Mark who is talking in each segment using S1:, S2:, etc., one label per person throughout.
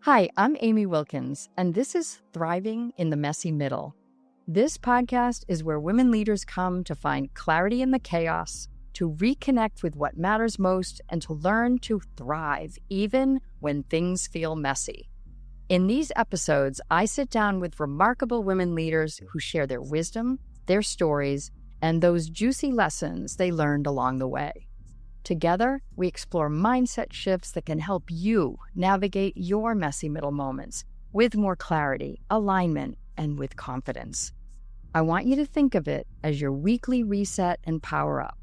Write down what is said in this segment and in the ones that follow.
S1: Hi, I'm Amy Wilkins, and this is Thriving in the Messy Middle. This podcast is where women leaders come to find clarity in the chaos, to reconnect with what matters most, and to learn to thrive even when things feel messy. In these episodes, I sit down with remarkable women leaders who share their wisdom, their stories, and those juicy lessons they learned along the way. Together, we explore mindset shifts that can help you navigate your messy middle moments with more clarity, alignment, and with confidence. I want you to think of it as your weekly reset and power up.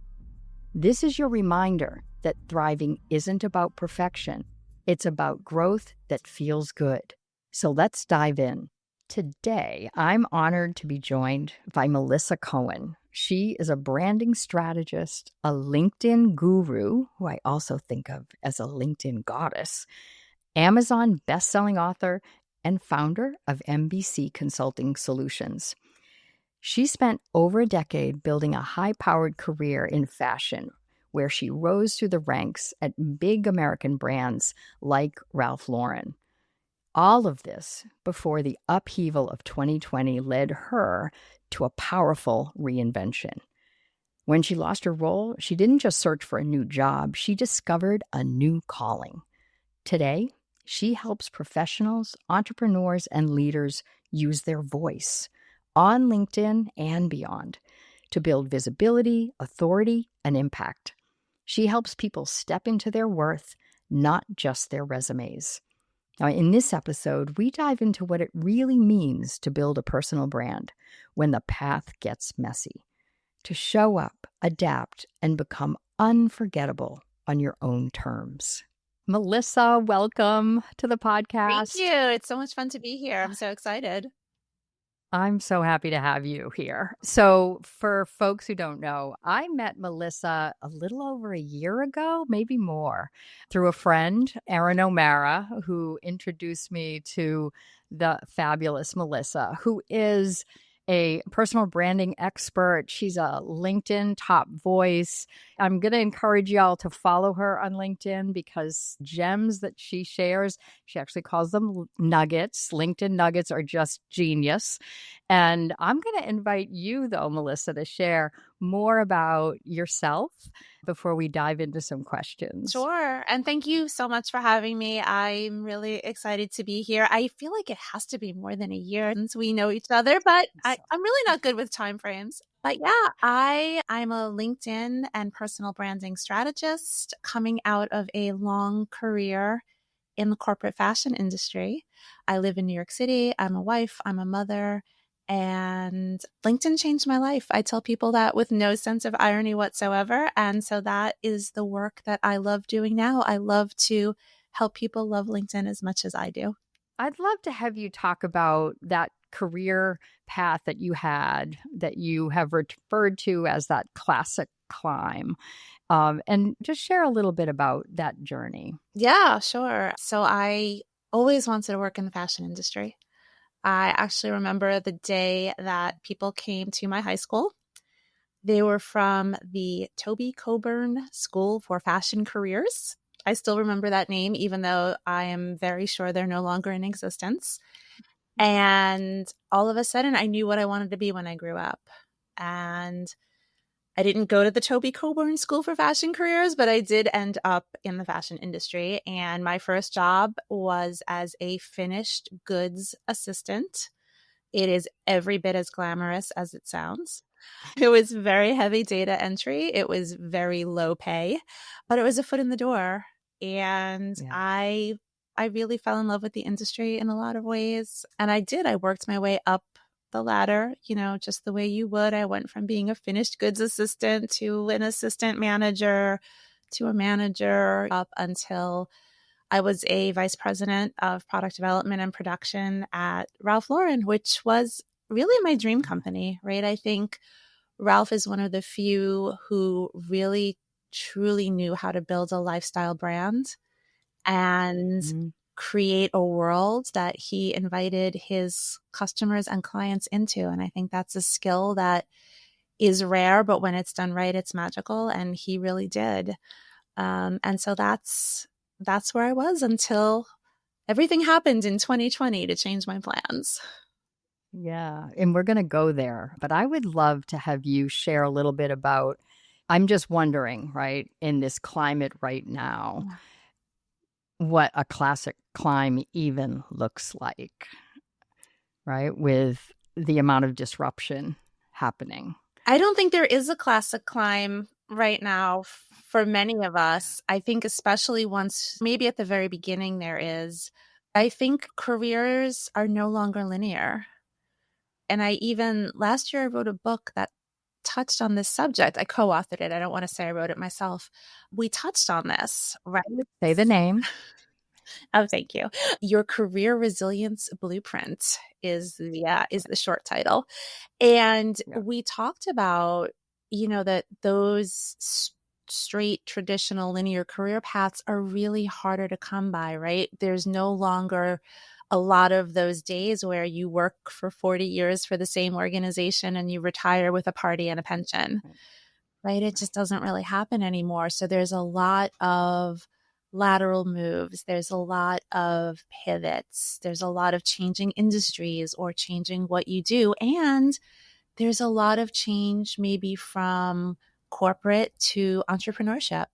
S1: This is your reminder that thriving isn't about perfection. It's about growth that feels good. So let's dive in. Today, I'm honored to be joined by Melissa Cohen. She is a branding strategist, a LinkedIn guru, who I also think of as a LinkedIn goddess, Amazon bestselling author, and founder of MBC Consulting Solutions. She spent over a decade building a high-powered career in fashion, where she rose through the ranks at big American brands like Ralph Lauren. All of this before the upheaval of 2020 led her to a powerful reinvention. When she lost her role, she didn't just search for a new job, she discovered a new calling. Today, she helps professionals, entrepreneurs, and leaders use their voice on LinkedIn and beyond to build visibility, authority, and impact. She helps people step into their worth, not just their resumes. Now, in this episode, we dive into what it really means to build a personal brand when the path gets messy, to show up, adapt, and become unforgettable on your own terms. Melissa, welcome to the podcast.
S2: Thank you. It's so much fun to be here. I'm so excited.
S1: I'm so happy to have you here. So for folks who don't know, I met Melissa a little over a year ago, maybe more, through a friend, Erin O'Mara, who introduced me to the fabulous Melissa, who is a personal branding expert. She's a LinkedIn top voice. I'm going to encourage y'all to follow her on LinkedIn because gems that she shares, she actually calls them nuggets. LinkedIn nuggets are just genius. And I'm going to invite you, though, Melissa, to share more about yourself before we dive into some questions.
S2: Sure. And thank you so much for having me. I'm really excited to be here. I feel like it has to be more than a year since we know each other, but I'm really not good with time frames. But yeah, I'm a LinkedIn and personal branding strategist coming out of a long career in the corporate fashion industry. I live in New York City. I'm a wife. I'm a mother. And LinkedIn changed my life. I tell people that with no sense of irony whatsoever. And so that is the work that I love doing now. I love to help people love LinkedIn as much as I do.
S1: I'd love to have you talk about that career path that you had, that you have referred to as that classic climb, and just share a little bit about that journey.
S2: Yeah, sure. So I always wanted to work in the fashion industry. I actually remember the day that people came to my high school. They were from the Toby Coburn School for Fashion Careers. I still remember that name, even though I am very sure they're no longer in existence. And all of a sudden, I knew what I wanted to be when I grew up. And I didn't go to the Toby Coburn School for Fashion Careers, but I did end up in the fashion industry. And my first job was as a finished goods assistant. It is every bit as glamorous as it sounds. It was very heavy data entry. It was very low pay, but it was a foot in the door. And I really fell in love with the industry in a lot of ways. And I did. I worked my way up the ladder, just the way you would. I went from being a finished goods assistant to an assistant manager to a manager up until I was a vice president of product development and production at Ralph Lauren, which was really my dream company, right? I think Ralph is one of the few who really, truly knew how to build a lifestyle brand and create a world that he invited his customers and clients into. And I think that's a skill that is rare, but when it's done right, it's magical. And he really did. And so that's where I was until everything happened in 2020 to change my plans.
S1: Yeah. And we're going to go there. But I would love to have you share a little bit about, I'm just wondering, right, in this climate right now,
S2: Yeah.
S1: what a classic climb even looks like, right, with the amount of disruption happening.
S2: I don't think there is a classic climb right now for many of us. I think, especially once, maybe at the very beginning, there is. I think careers are no longer linear. And I even last year I wrote a book that touched on this subject. I co-authored it. I don't want to say I wrote it myself. We touched on this, right?
S1: Say the name.
S2: Oh, thank you. Your Career Resilience Blueprint is the short title. And
S1: Yeah.
S2: we talked about, that those straight traditional linear career paths are really harder to come by, right? There's no longer a lot of those days where you work for 40 years for the same organization and you retire with a party and a pension, right? It just doesn't really happen anymore. So there's a lot of lateral moves. There's a lot of pivots. There's a lot of changing industries or changing what you do. And there's a lot of change maybe from corporate to entrepreneurship.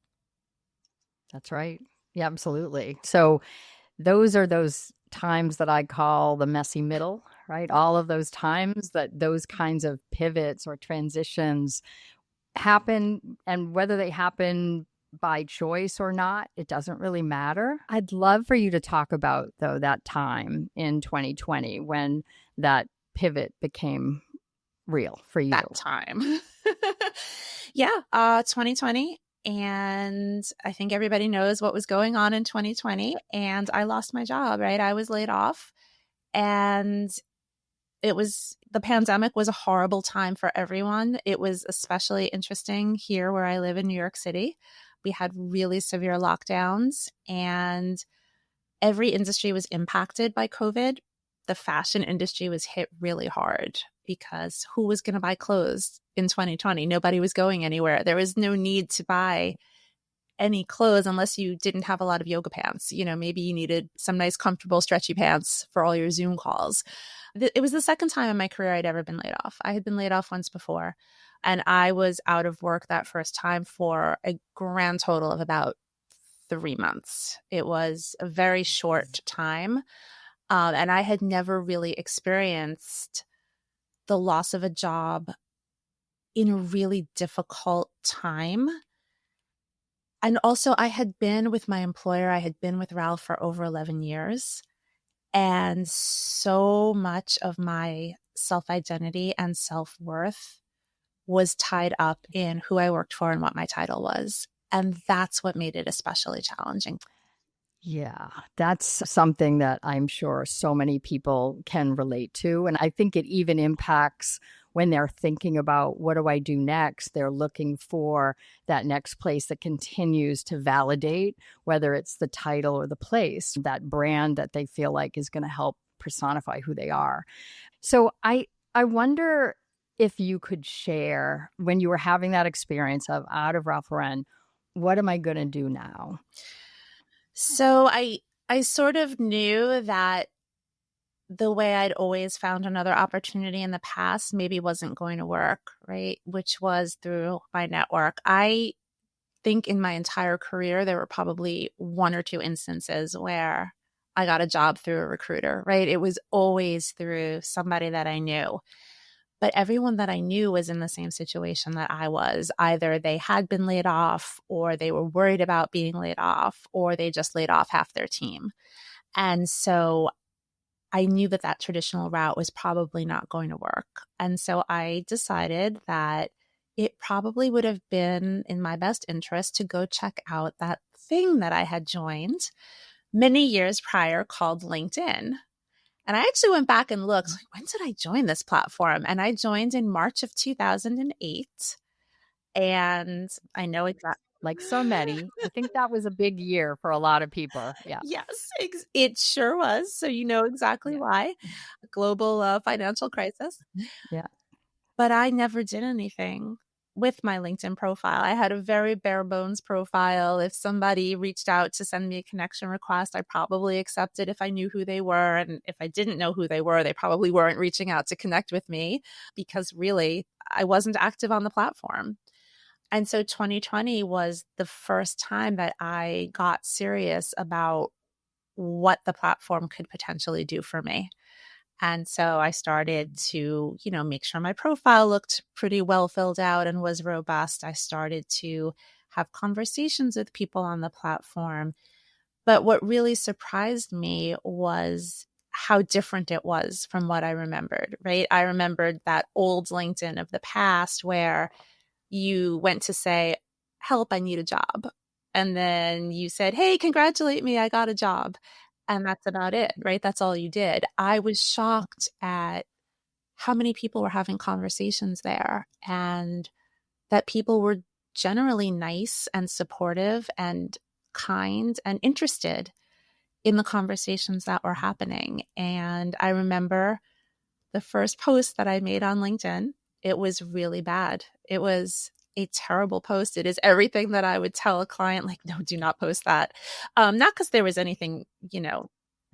S1: That's right. Yeah, absolutely. So those are those times that I call the messy middle, right? All of those times that those kinds of pivots or transitions happen, and whether they happen by choice or not, it doesn't really matter. I'd love for you to talk about, though, that time in 2020 when that pivot became real for you.
S2: That time. Yeah, 2020. And I think everybody knows what was going on in 2020. And I lost my job, right? I was laid off. And the pandemic was a horrible time for everyone. It was especially interesting here where I live in New York City. We had really severe lockdowns and every industry was impacted by COVID. The fashion industry was hit really hard because who was going to buy clothes in 2020? Nobody was going anywhere. There was no need to buy any clothes unless you didn't have a lot of yoga pants. Maybe you needed some nice, comfortable, stretchy pants for all your Zoom calls. It was the second time in my career I'd ever been laid off. I had been laid off once before, and I was out of work that first time for a grand total of about 3 months. It was a very short time. And I had never really experienced the loss of a job in a really difficult time. And also, I had been with my employer, I had been with Ralph for over 11 years. And so much of my self-identity and self-worth was tied up in who I worked for and what my title was. And that's what made it especially challenging.
S1: Yeah, that's something that I'm sure so many people can relate to. And I think it even impacts when they're thinking about what do I do next? They're looking for that next place that continues to validate, whether it's the title or the place, that brand that they feel like is going to help personify who they are. So I wonder if you could share when you were having that experience of out of Ralph Lauren, what am I going to do now?
S2: So I sort of knew that the way I'd always found another opportunity in the past maybe wasn't going to work, right? Which was through my network. I think in my entire career, there were probably one or two instances where I got a job through a recruiter, right? It was always through somebody that I knew. But everyone that I knew was in the same situation that I was. Either they had been laid off, or they were worried about being laid off, or they just laid off half their team. And so I knew that that traditional route was probably not going to work. And so I decided that it probably would have been in my best interest to go check out that thing that I had joined many years prior called LinkedIn. And I actually went back and looked, like, when did I join this platform? And I joined in March of 2008. And I know exactly.
S1: Like so many, I think that was a big year for a lot of people. Yeah.
S2: Yes, it sure was. So you know exactly
S1: Yeah.
S2: why. A global financial crisis.
S1: Yeah.
S2: But I never did anything with my LinkedIn profile. I had a very bare bones profile. If somebody reached out to send me a connection request, I probably accepted if I knew who they were. And if I didn't know who they were, they probably weren't reaching out to connect with me because really I wasn't active on the platform. And so 2020 was the first time that I got serious about what the platform could potentially do for me. And so I started to, make sure my profile looked pretty well filled out and was robust. I started to have conversations with people on the platform. But what really surprised me was how different it was from what I remembered, right? I remembered that old LinkedIn of the past where you went to say, help, I need a job. And then you said, hey, congratulate me, I got a job. And that's about it, right? That's all you did. I was shocked at how many people were having conversations there and that people were generally nice and supportive and kind and interested in the conversations that were happening. And I remember the first post that I made on LinkedIn, it was really bad. It was a terrible post. It is everything that I would tell a client, like, no, do not post that. Not because there was anything,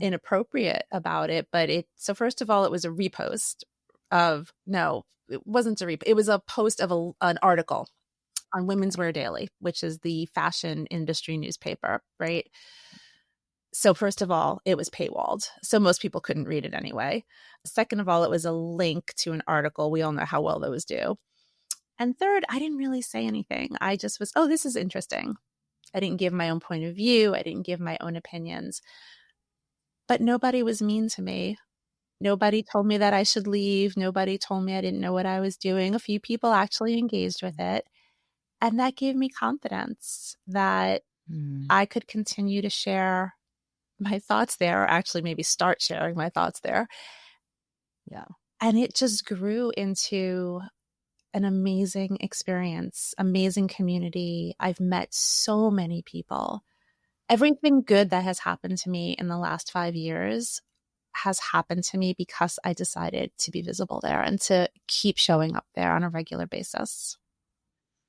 S2: inappropriate about it, but so first of all, it was a repost no, it wasn't a repost. It was a post of an article on Women's Wear Daily, which is the fashion industry newspaper, right? So first of all, it was paywalled. So most people couldn't read it anyway. Second of all, it was a link to an article. We all know how well those do. And third, I didn't really say anything. I just was, oh, this is interesting. I didn't give my own point of view. I didn't give my own opinions. But nobody was mean to me. Nobody told me that I should leave. Nobody told me I didn't know what I was doing. A few people actually engaged with it. And that gave me confidence that I could continue to share my thoughts there, or actually maybe start sharing my thoughts there.
S1: Yeah.
S2: And it just grew into an amazing experience, amazing community. I've met so many people. Everything good that has happened to me in the last 5 years has happened to me because I decided to be visible there and to keep showing up there on a regular basis.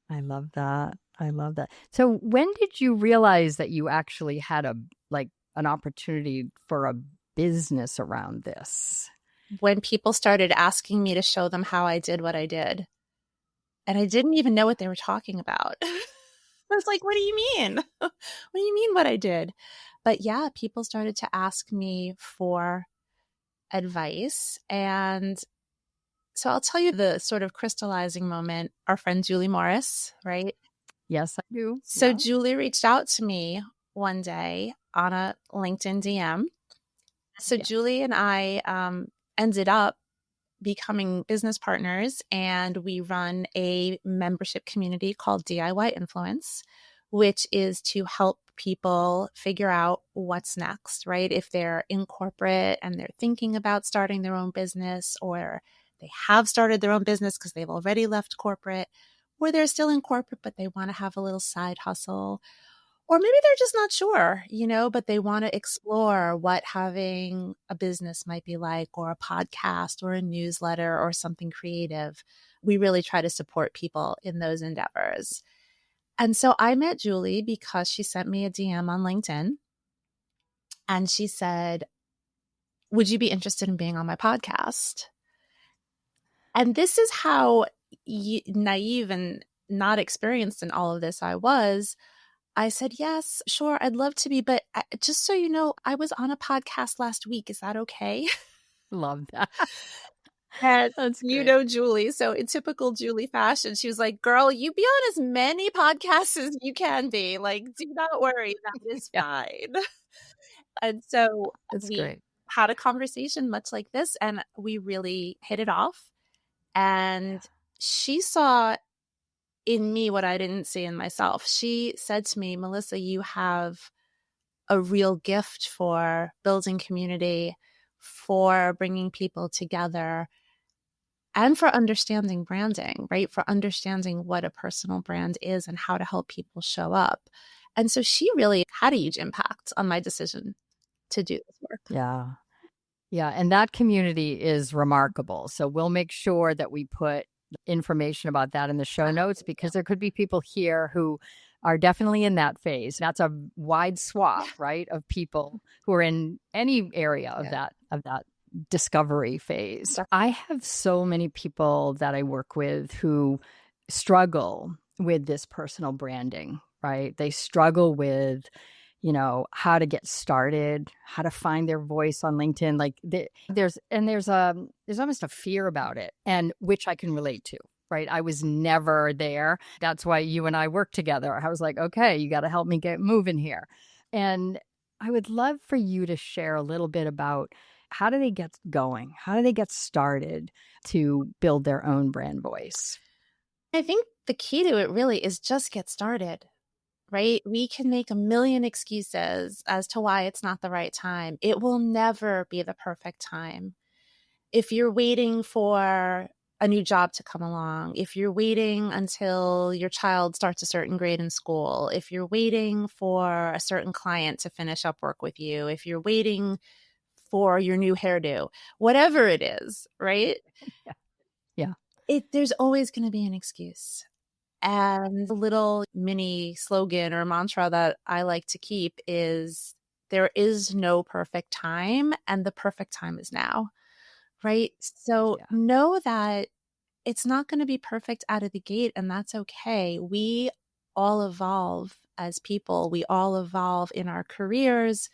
S1: I love that. I love that. So when did you realize that you actually had an opportunity for a business around this?
S2: When people started asking me to show them how I did what I did. And I didn't even know what they were talking about. I was like, what do you mean? What do you mean what I did? But yeah, people started to ask me for advice. And so I'll tell you the sort of crystallizing moment. Our friend Julie Morris, right?
S1: Yes, I do.
S2: So
S1: Yeah.
S2: Julie reached out to me one day on a LinkedIn DM. So Julie and I ended up becoming business partners, and we run a membership community called DIY Influence, which is to help people figure out what's next, right? If they're in corporate and they're thinking about starting their own business, or they have started their own business because they've already left corporate, or they're still in corporate but they want to have a little side hustle, or maybe they're just not sure, but they want to explore what having a business might be like, or a podcast or a newsletter or something creative. We really try to support people in those endeavors. And so I met Julie because she sent me a DM on LinkedIn. And she said, would you be interested in being on my podcast? And this is how naive and not experienced in all of this I was. I said, yes, sure, I'd love to be. But just so you know, I was on a podcast last week. Is that okay?
S1: Love that.
S2: And
S1: That's
S2: you
S1: great.
S2: know Julie. So in typical Julie fashion, she was like, girl, you be on as many podcasts as you can be. Like, do not worry. That is fine. And so
S1: That's
S2: we
S1: great.
S2: had a conversation much like this, and we really hit it off. And she saw in me what I didn't see in myself. She said to me, Melissa, you have a real gift for building community, for bringing people together, and for understanding branding, right? For understanding what a personal brand is and how to help people show up. And so she really had a huge impact on my decision to do this work.
S1: Yeah. Yeah. And that community is remarkable. So we'll make sure that we put information about that in the show notes, because there could be people here who are definitely in that phase. That's a wide swath, right, of people who are in any area of that discovery phase. I have so many people that I work with who struggle with this personal branding, right? They struggle with, how to get started, how to find their voice on LinkedIn. Like there's almost a fear about it, and which I can relate to. Right. I was never there. That's why you and I worked together. I was like, okay, you got to help me get moving here. And I would love for you to share a little bit about how do they get going? How do they get started to build their own brand voice?
S2: I think the key to it really is just get started, right? We can make a million excuses as to why it's not the right time. It will never be the perfect time. If you're waiting for a new job to come along, if you're waiting until your child starts a certain grade in school, if you're waiting for a certain client to finish up work with you, if you're waiting for your new hairdo, whatever it is, right?
S1: Yeah.
S2: There's always going to be an excuse. And a little mini slogan or mantra that I like to keep is there is no perfect time, and the perfect time is now. Right. So know that it's not going to be perfect out of the gate, and that's okay. We all evolve as people. We all evolve in our careers,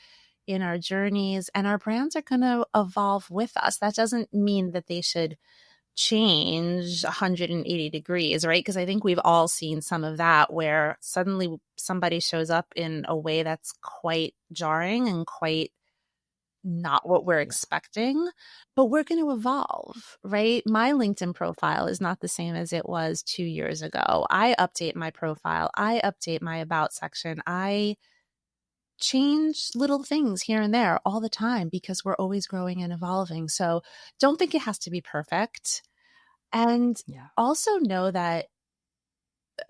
S2: in our journeys, and our brands are going to evolve with us. That doesn't mean that they should change 180 degrees, right? Because I think we've all seen some of that where suddenly somebody shows up in a way that's quite jarring and quite not what we're expecting, but we're going to evolve, right? My LinkedIn profile is not the same as it was 2 years ago. I update my profile. I update my about section. I change little things here and there all the time because we're always growing and evolving. So don't think it has to be perfect. And also know that,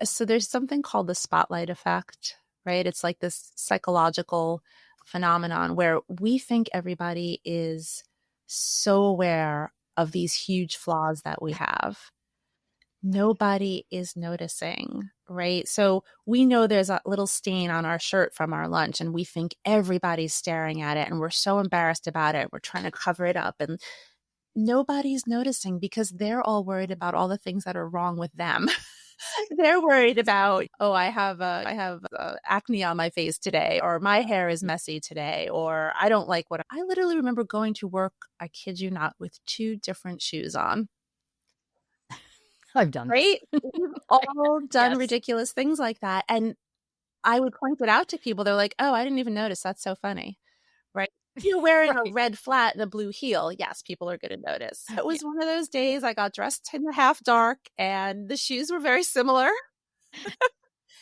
S2: so there's something called the spotlight effect, right? It's like this psychological phenomenon where we think everybody is so aware of these huge flaws that we have. Nobody is noticing, right? So we know there's a little stain on our shirt from our lunch and we think everybody's staring at it and we're so embarrassed about it. We're trying to cover it up and nobody's noticing because they're all worried about all the things that are wrong with them. They're worried about, oh, I have acne on my face today, or my hair is messy today, or I don't like what I literally remember going to work, I kid you not, with 2 different shoes on.
S1: I've done
S2: right? We've all done ridiculous things like that. And I would point it out to people. They're like, oh, I didn't even notice. That's so funny. Right? You're wearing a red flat and a blue heel. Yes, people are going to notice. It was one of those days I got dressed in the half dark and the shoes were very similar.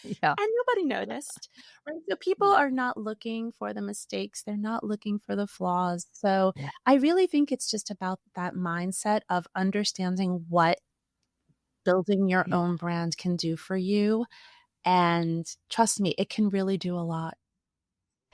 S2: And nobody noticed. Right? So people are not looking for the mistakes. They're not looking for the flaws. So I really think it's just about that mindset of understanding what building your own brand can do for you. And trust me, it can really do a lot.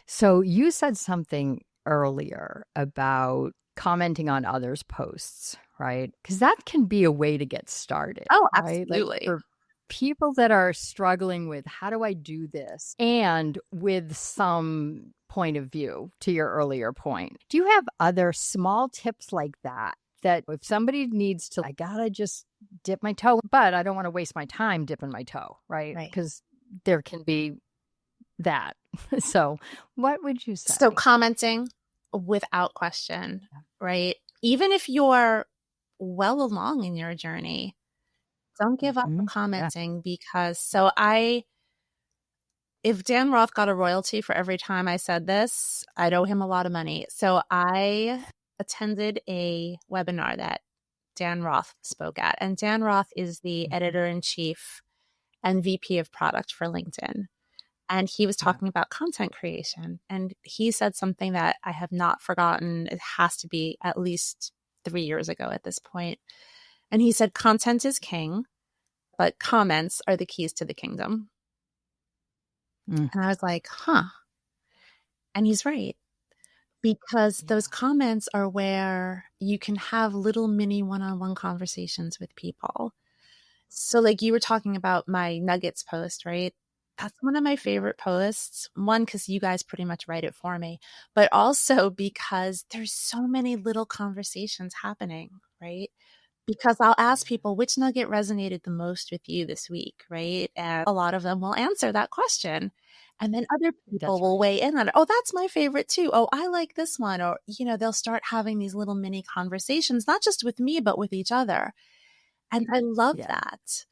S1: So you said something earlier about commenting on others' posts, right? Because that can be a way to get started.
S2: Oh,
S1: right?
S2: absolutely.
S1: Like for people that are struggling with how do I do this, and with some point of view, to your earlier point, do you have other small tips like that? That if somebody needs to, I gotta just dip my toe, but I don't want to waste my time dipping my toe, right? Because there can be that. So what would you say?
S2: So commenting without question, right? Even if you're well along in your journey, don't give up commenting because if Dan Roth got a royalty for every time I said this, I'd owe him a lot of money. So I attended a webinar that Dan Roth spoke at. And Dan Roth is the editor-in-chief and VP of product for LinkedIn. And he was talking about content creation. And he said something that I have not forgotten. It has to be at least 3 years ago at this point. And he said, content is king, but comments are the keys to the kingdom. And I was like, huh. And he's right. Because those comments are where you can have little mini one-on-one conversations with people. So like you were talking about my nuggets post, right? That's one of my favorite posts. One, because you guys pretty much write it for me, but also because there's so many little conversations happening, right? Because I'll ask people which nugget resonated the most with you this week, right? And a lot of them will answer that question. And then other people
S1: That's
S2: will
S1: right.
S2: weigh in on it. Oh, that's my favorite too. Oh, I like this one. Or, they'll start having these little mini conversations, not just with me, but with each other. And I love
S1: Yeah.
S2: that.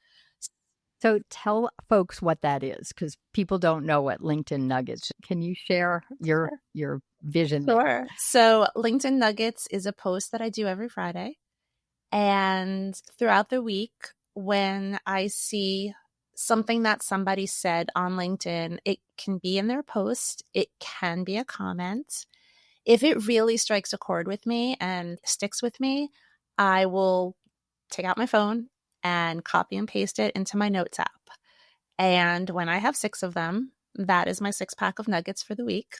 S1: So tell folks what that is, because people don't know what LinkedIn Nuggets. Can you share your vision there?
S2: Sure. So LinkedIn Nuggets is a post that I do every Friday. And throughout the week, when I see something that somebody said on LinkedIn, it can be in their post, it can be a comment. If it really strikes a chord with me and sticks with me, I will take out my phone and copy and paste it into my notes app. And when I have 6 of them, that is my 6 pack of nuggets for the week.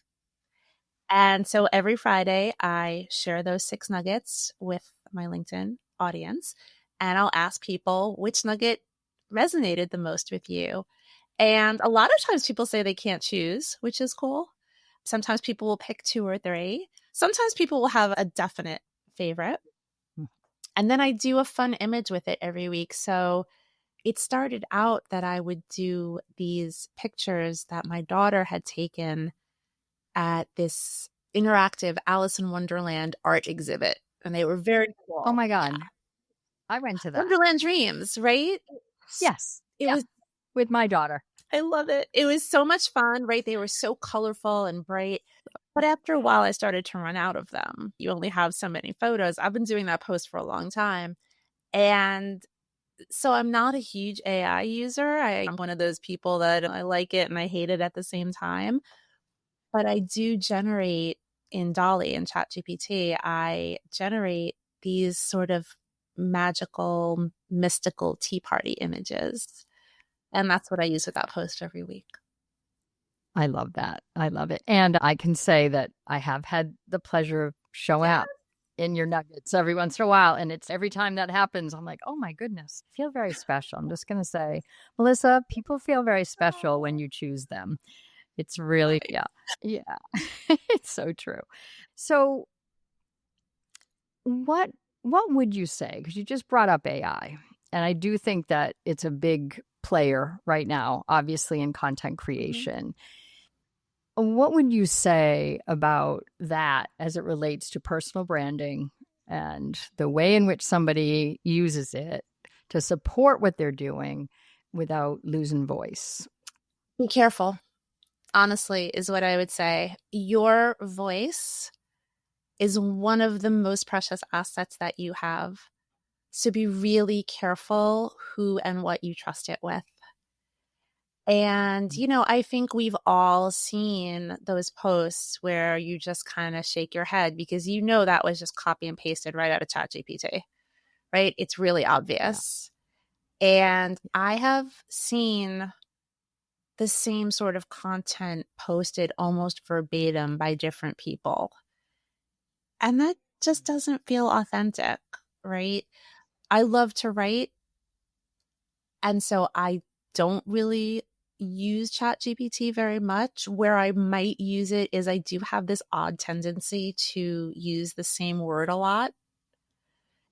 S2: And so every Friday, I share those 6 nuggets with my LinkedIn audience, and I'll ask people which nugget resonated the most with you. And a lot of times people say they can't choose, which is cool. Sometimes people will pick 2 or 3. Sometimes people will have a definite favorite. And then I do a fun image with it every week. So it started out that I would do these pictures that my daughter had taken at this interactive Alice in Wonderland art exhibit. And they were very
S1: Oh
S2: cool.
S1: my
S2: Yeah.
S1: God. I went to that.
S2: Wonderland Dreams, right?
S1: Yes.
S2: It
S1: Yeah.
S2: was,
S1: With my daughter.
S2: I love it. It was so much fun, right? They were so colorful and bright. But after a while, I started to run out of them. You only have so many photos. I've been doing that post for a long time. And so I'm not a huge AI user. I'm one of those people that I like it and I hate it at the same time. But I do generate in Dolly and ChatGPT, I generate these sort of magical, mystical tea party images. And that's what I use with that post every week.
S1: I love that. I love it. And I can say that I have had the pleasure of showing
S2: Yeah.
S1: up in your nuggets every once in a while. And it's every time that happens, I'm like, oh my goodness, I feel very special. I'm just going to say, Melissa, people feel very special when you choose them. It's really, yeah, yeah, it's so true. So what what would you say? Because you just brought up AI, and I do think that it's a big player right now, obviously in content
S2: Mhm.
S1: creation. What would you say about that as it relates to personal branding and the way in which somebody uses it to support what they're doing without losing voice?
S2: Be careful, honestly, is what I would say. Your voice is one of the most precious assets that you have. So be really careful who and what you trust it with. And, I think we've all seen those posts where you just kind of shake your head because that was just copy and pasted right out of ChatGPT, right? It's really
S1: Yeah.
S2: obvious. And I have seen the same sort of content posted almost verbatim by different people. And that just doesn't feel authentic, right? I love to write. And so I don't really use ChatGPT very much. Where I might use it is I do have this odd tendency to use the same word a lot.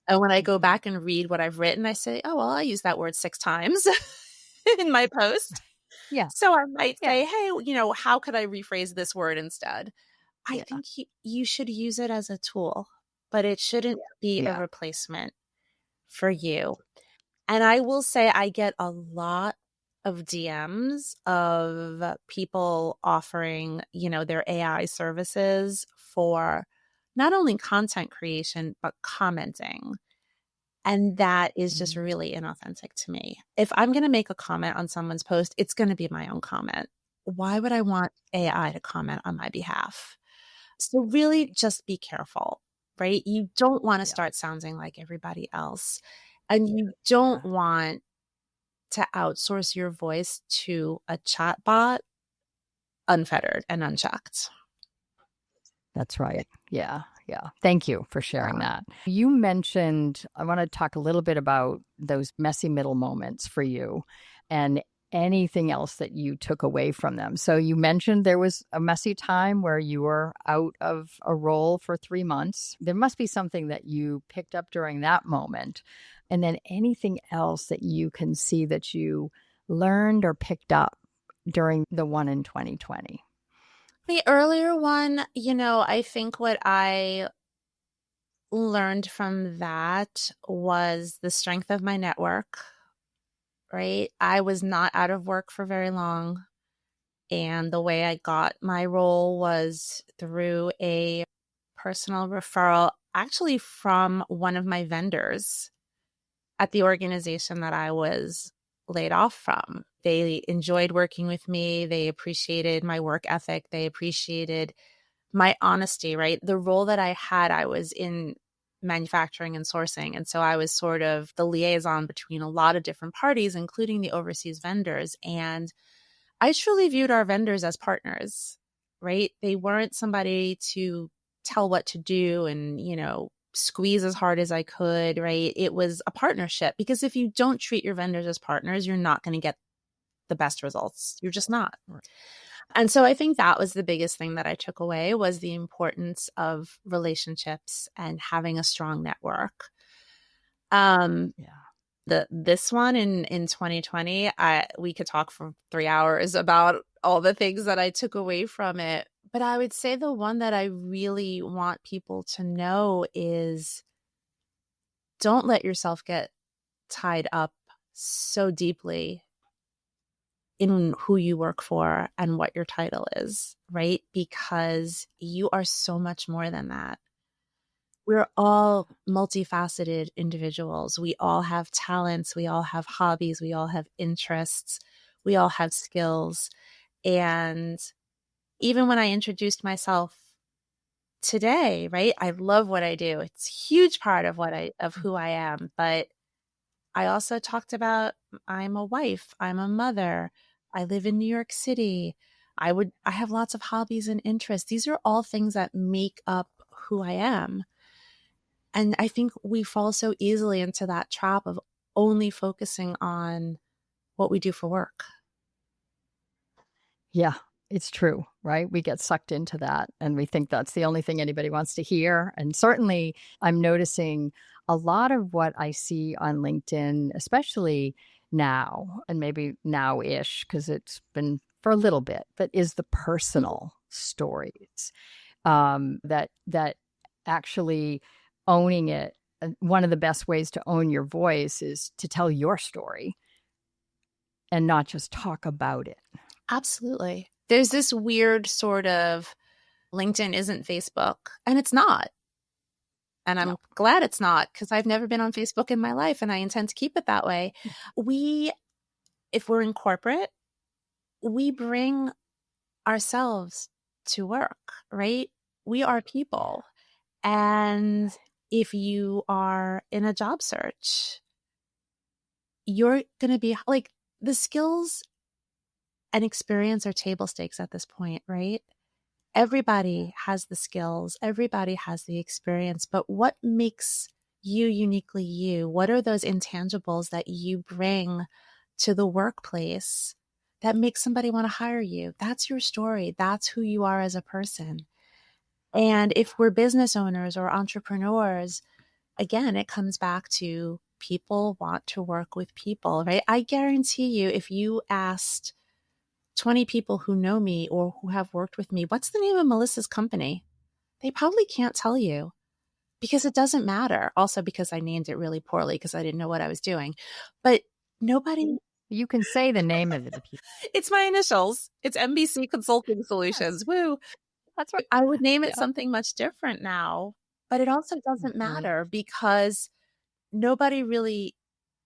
S2: And when I go back and read what I've written, I say, oh, well, I use that word 6 times in my post.
S1: Yeah.
S2: So I might
S1: Yeah.
S2: say, hey, how could I rephrase this word instead? I
S1: Yeah.
S2: think you should use it as a tool, but it shouldn't be a
S1: Yeah.
S2: replacement for you. And I will say I get a lot of DMs of people offering, their AI services for not only content creation, but commenting. And that is just
S1: Mhm.
S2: really inauthentic to me. If I'm going to make a comment on someone's post, it's going to be my own comment. Why would I want AI to comment on my behalf? So really just be careful, right? You don't want to
S1: Yeah.
S2: start sounding like everybody else. And you don't
S1: Yeah.
S2: want to outsource your voice to a chatbot unfettered and unchecked.
S1: That's right. Yeah. Yeah. Thank you for sharing that. You mentioned, I want to talk a little bit about those messy middle moments for you and anything else that you took away from them. So you mentioned there was a messy time where you were out of a role for 3 months. There must be something that you picked up during that moment. And then anything else that you can see that you learned or picked up during the one in 2020.
S2: The earlier one, I think what I learned from that was the strength of my network, right? I was not out of work for very long. And the way I got my role was through a personal referral, actually from one of my vendors at the organization that I was laid off from. They enjoyed working with me. They appreciated my work ethic. They appreciated my honesty, right? The role that I had, I was in manufacturing and sourcing. And so I was sort of the liaison between a lot of different parties, including the overseas vendors. And I truly viewed our vendors as partners, right? They weren't somebody to tell what to do and, squeeze as hard as I could, right? It was a partnership, because if you don't treat your vendors as partners, you're not going to get the best results. You're just not.
S1: Right.
S2: And so I think that was the biggest thing that I took away, was the importance of relationships and having a strong network. This one in 2020, we could talk for 3 hours about all the things that I took away from it. But I would say the one that I really want people to know is, don't let yourself get tied up so deeply in who you work for and what your title is, right? Because you are so much more than that. We're all multifaceted individuals. We all have talents. We all have hobbies. We all have interests. We all have skills. And even when I introduced myself today, right? I love what I do. It's a huge part of who I am. But I also talked about, I'm a wife, I'm a mother, I live in New York City. I have lots of hobbies and interests. These are all things that make up who I am. And I think we fall so easily into that trap of only focusing on what we do for work.
S1: Yeah, it's true, right? We get sucked into that and we think that's the only thing anybody wants to hear. And certainly I'm noticing a lot of what I see on LinkedIn, especially now, and maybe now-ish, because it's been for a little bit, but is the personal stories that actually owning it. One of the best ways to own your voice is to tell your story and not just talk about it.
S2: Absolutely. There's this weird sort of, LinkedIn isn't Facebook, and it's not. And I'm glad it's not, because I've never been on Facebook in my life, and I intend to keep it that way. If we're in corporate, we bring ourselves to work, right? We are people. And if you are in a job search, you're going to be like, the skills and experience are table stakes at this point, right? Everybody has the skills, everybody has the experience, but what makes you uniquely you? What are those intangibles that you bring to the workplace that makes somebody want to hire you? That's your story. That's who you are as a person. And if we're business owners or entrepreneurs, again, it comes back to, people want to work with people, right? I guarantee you, if you asked 20 people who know me or who have worked with me, what's the name of Melissa's company? They probably can't tell you, because it doesn't matter. Also, because I named it really poorly because I didn't know what I was doing. But nobody.
S1: You can say the name of it.
S2: It's my initials. It's MBC Consulting Solutions. Yes. Woo. That's right. I would name it something much different now, but it also doesn't matter, because nobody really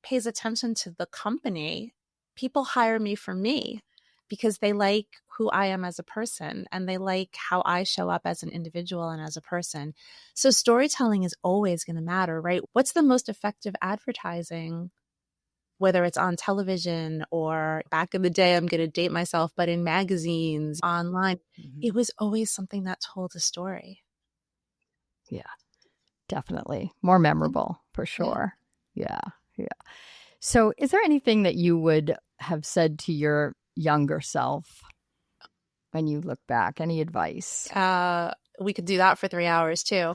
S2: pays attention to the company. People hire me for me because they like who I am as a person, and they like how I show up as an individual and as a person. So storytelling is always going to matter, right? What's the most effective advertising, whether it's on television or, back in the day, I'm going to date myself, but in magazines, online, it was always something that told a story.
S1: Yeah, definitely. More memorable for sure. Yeah. Yeah. So is there anything that you would have said to your younger self when you look back? Any advice?
S2: We could do that for 3 hours too.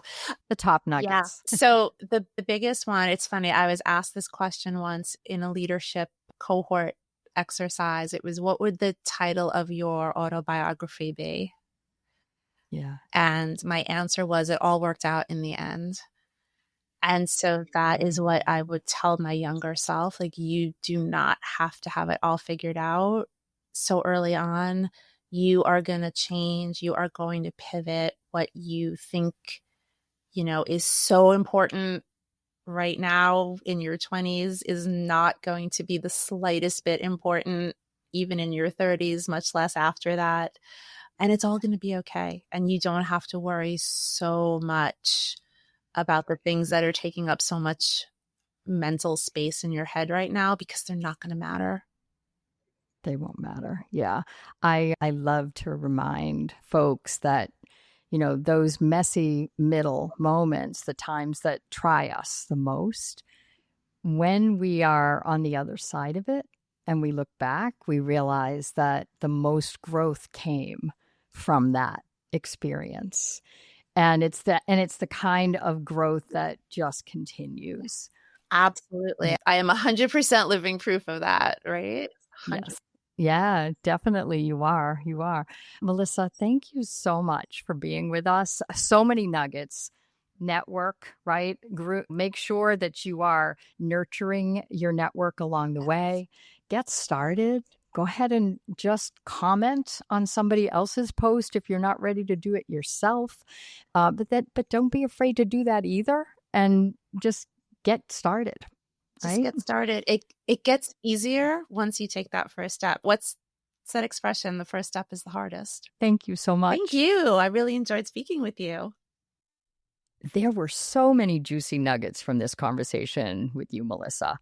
S1: The top
S2: Yeah.
S1: nuggets.
S2: So the biggest one, it's funny, I was asked this question once in a leadership cohort exercise. It was, what would the title of your autobiography be?
S1: Yeah.
S2: And my answer was, it all worked out in the end. And so that is what I would tell my younger self. Like, you do not have to have it all figured out so early on. You are going to change. You are going to pivot. What you think, is so important right now in your 20s is not going to be the slightest bit important, even in your 30s, much less after that. And it's all going to be okay. And you don't have to worry so much about the things that are taking up so much mental space in your head right now, because they're not going to matter.
S1: They won't matter. Yeah. I love to remind folks that, those messy middle moments, the times that try us the most, when we are on the other side of it and we look back, we realize that the most growth came from that experience. And it's the kind of growth that just continues.
S2: Absolutely. I am 100% living proof of that, right? 100%.
S1: Yes. Yeah, definitely you are. You are. Melissa, thank you so much for being with us. So many nuggets. Network, right? Make sure that you are nurturing your network along the way. Get started. Go ahead and just comment on somebody else's post if you're not ready to do it yourself. But don't be afraid to do that either. And just get started.
S2: Just
S1: Right?
S2: get started. It gets easier once you take that first step. What's that expression? The first step is the hardest.
S1: Thank you so much.
S2: Thank you. I really enjoyed speaking with you.
S1: There were so many juicy nuggets from this conversation with you, Melissa.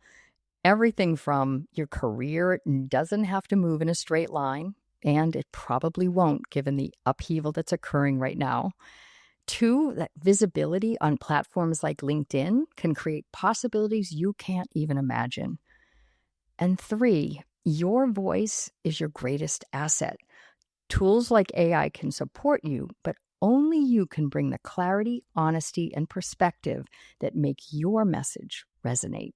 S1: Everything from your career doesn't have to move in a straight line, and it probably won't given the upheaval that's occurring right now. 2, that visibility on platforms like LinkedIn can create possibilities you can't even imagine. And 3, your voice is your greatest asset. Tools like AI can support you, but only you can bring the clarity, honesty, and perspective that make your message resonate.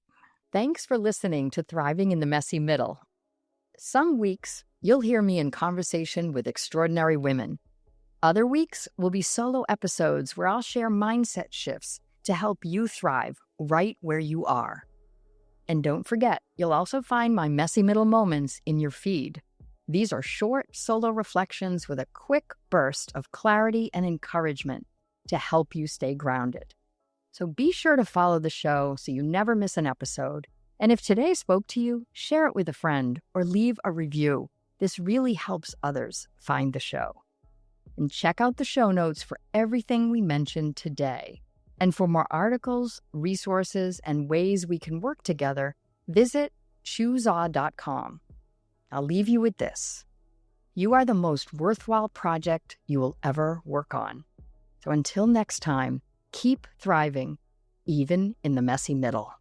S1: Thanks for listening to Thriving in the Messy Middle. Some weeks, you'll hear me in conversation with extraordinary women. Other weeks will be solo episodes where I'll share mindset shifts to help you thrive right where you are. And don't forget, you'll also find my messy middle moments in your feed. These are short solo reflections with a quick burst of clarity and encouragement to help you stay grounded. So be sure to follow the show so you never miss an episode. And if today spoke to you, share it with a friend or leave a review. This really helps others find the show. And check out the show notes for everything we mentioned today. And for more articles, resources, and ways we can work together, visit chooseaw.com. I'll leave you with this. You are the most worthwhile project you will ever work on. So until next time, keep thriving, even in the messy middle.